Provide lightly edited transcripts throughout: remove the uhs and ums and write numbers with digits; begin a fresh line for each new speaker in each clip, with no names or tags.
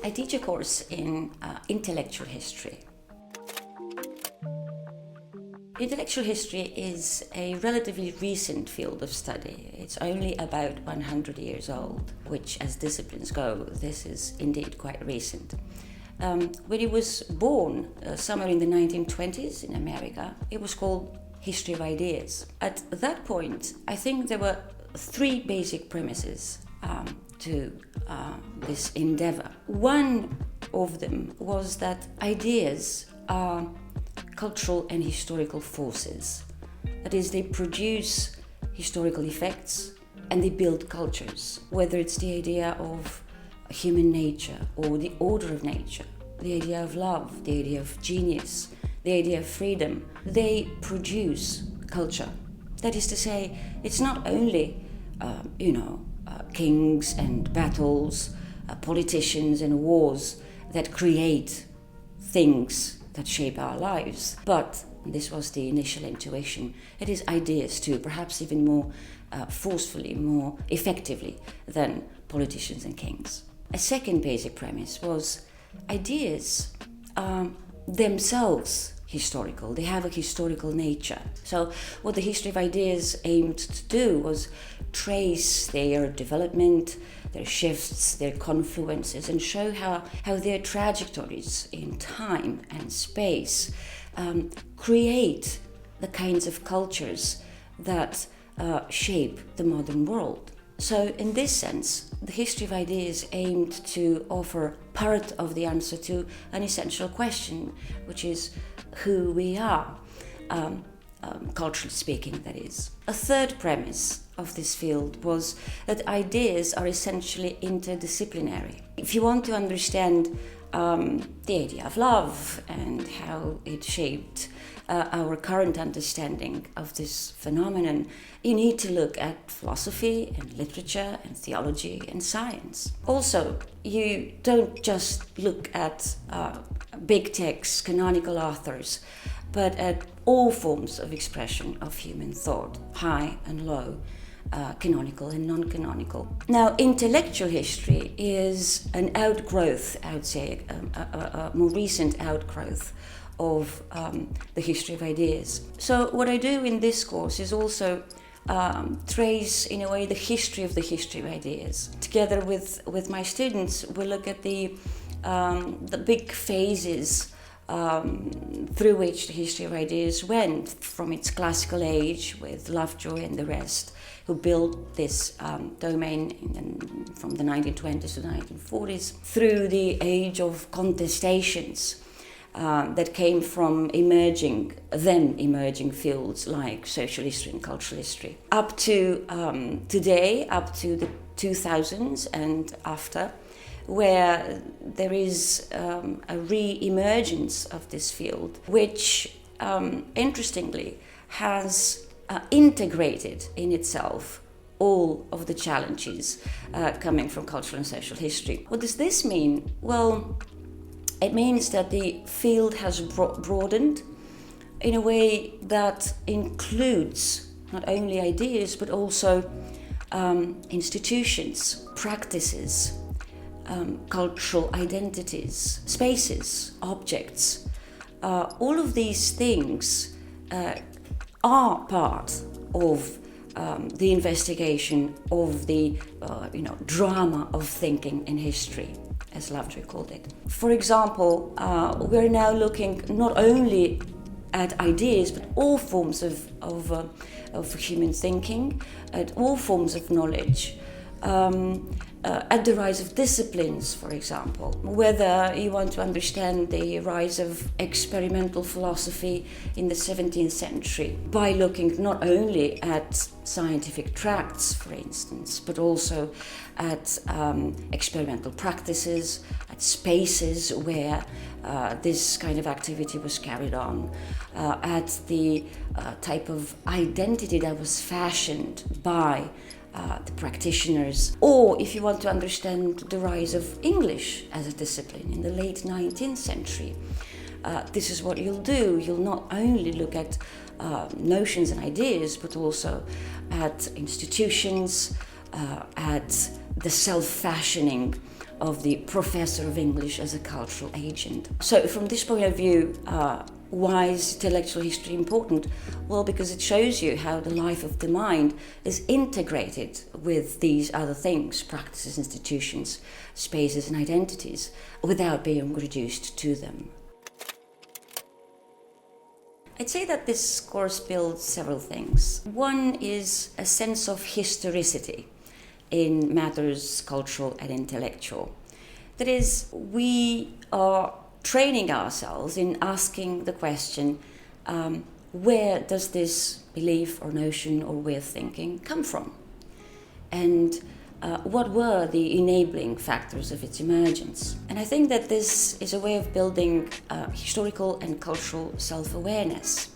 I teach a course in intellectual history. Intellectual history is a relatively recent field of study. It's only about 100 years old, which as disciplines go, this is indeed quite recent. When it was born, somewhere in the 1920s in America, it was called history of ideas. At that point, I think there were three basic premises to this endeavor. One of them was that ideas are cultural and historical forces. That is, they produce historical effects and they build cultures, whether it's the idea of human nature or the order of nature, the idea of love, the idea of genius, the idea of freedom. They produce culture. That is to say, it's not only, kings and battles, politicians and wars that create things that shape our lives, but this was the initial intuition. It is ideas too, perhaps even more forcefully, more effectively than politicians and kings. A second basic premise was ideas are themselves historical. They have a historical nature. So what the history of ideas aimed to do was trace their development, their shifts, their confluences, and show how their trajectories in time and space create the kinds of cultures that shape the modern world. So in this sense, the history of ideas aimed to offer part of the answer to an essential question, which is who we are, culturally speaking, that is. A third premise of this field was that ideas are essentially interdisciplinary. If you want to understand the idea of love and how it shaped our current understanding of this phenomenon, you need to look at philosophy and literature and theology and science. Also, you don't just look at big texts, canonical authors, but at all forms of expression of human thought, high and low, canonical and non-canonical. Now, intellectual history is an outgrowth, I would say, a more recent outgrowth of the history of ideas. So what I do in this course is also trace, in a way, the history of ideas. Together with my students, we look at the big phases through which the history of ideas went, from its classical age with Lovejoy and the rest, who built this domain from the 1920s to the 1940s, through the age of contestations that came from emerging fields like social history and cultural history, up to today, up to the 2000s and after, where there is a re-emergence of this field, which interestingly has integrated in itself all of the challenges coming from cultural and social history. What does this mean? Well, it means that the field has broadened in a way that includes not only ideas but also institutions, practices, cultural identities, spaces, objects. All of these things are part of the investigation of the drama of thinking in history, as Lovejoy called it. For example, we're now looking not only at ideas, but all forms of human thinking, at all forms of knowledge, at the rise of disciplines, for example. Whether you want to understand the rise of experimental philosophy in the 17th century by looking not only at scientific tracts, for instance, but also at experimental practices, at spaces where this kind of activity was carried on, at the type of identity that was fashioned by the practitioners, or if you want to understand the rise of English as a discipline in the late 19th century, this is what you'll do. You'll not only look at notions and ideas, but also at institutions, at the self-fashioning of the professor of English as a cultural agent. So from this point of view, why is intellectual history important? Well, because it shows you how the life of the mind is integrated with these other things, practices, institutions, spaces and identities, without being reduced to them. I'd say that this course builds several things. One is a sense of historicity in matters cultural and intellectual. That is, we are training ourselves in asking the question, where does this belief or notion or way of thinking come from? And what were the enabling factors of its emergence? And I think that this is a way of building historical and cultural self-awareness,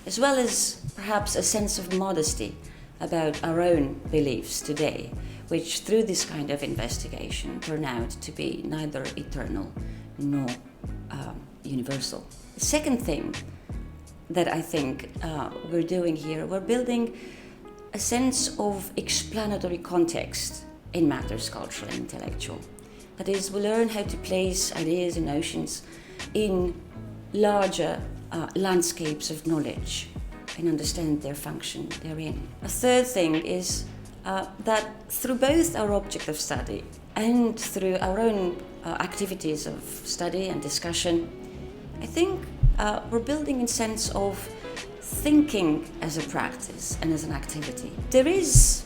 as well as perhaps a sense of modesty about our own beliefs today, which through this kind of investigation turn out to be neither eternal nor universal. The second thing that I think we're doing here, we're building a sense of explanatory context in matters cultural and intellectual. That is, we learn how to place ideas and notions in larger landscapes of knowledge and understand their function therein. A third thing is that through both our object of study and through our own activities of study and discussion, I think we're building a sense of thinking as a practice and as an activity. There is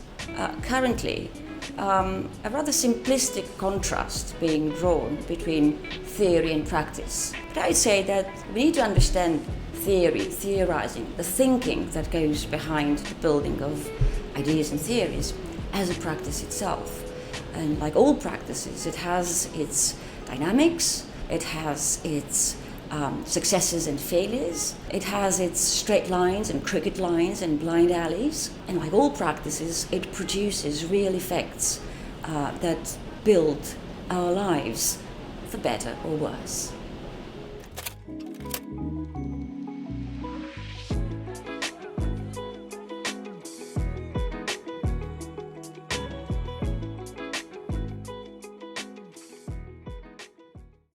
currently a rather simplistic contrast being drawn between theory and practice. But I say that we need to understand theory, theorizing, the thinking that goes behind the building of ideas and theories as a practice itself. And like all practices, it has its dynamics, it has its successes and failures. It has its straight lines and crooked lines and blind alleys. And like all practices, it produces real effects that build our lives for better or worse.